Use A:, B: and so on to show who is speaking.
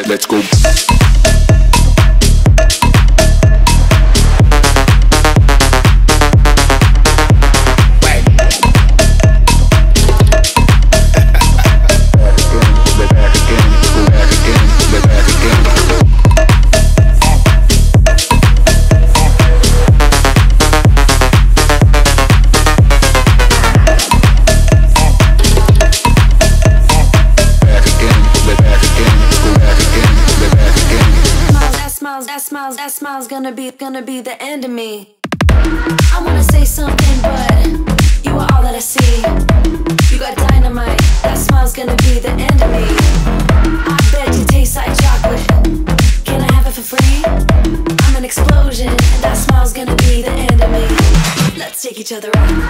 A: Let's go.
B: That smile's gonna be the end of me. I wanna say something, but you are all that I see. You got dynamite, that smile's gonna be the end of me. I bet you taste like chocolate. Can I have it for free? I'm an explosion, and that smile's gonna be the end of me. Let's take each other out.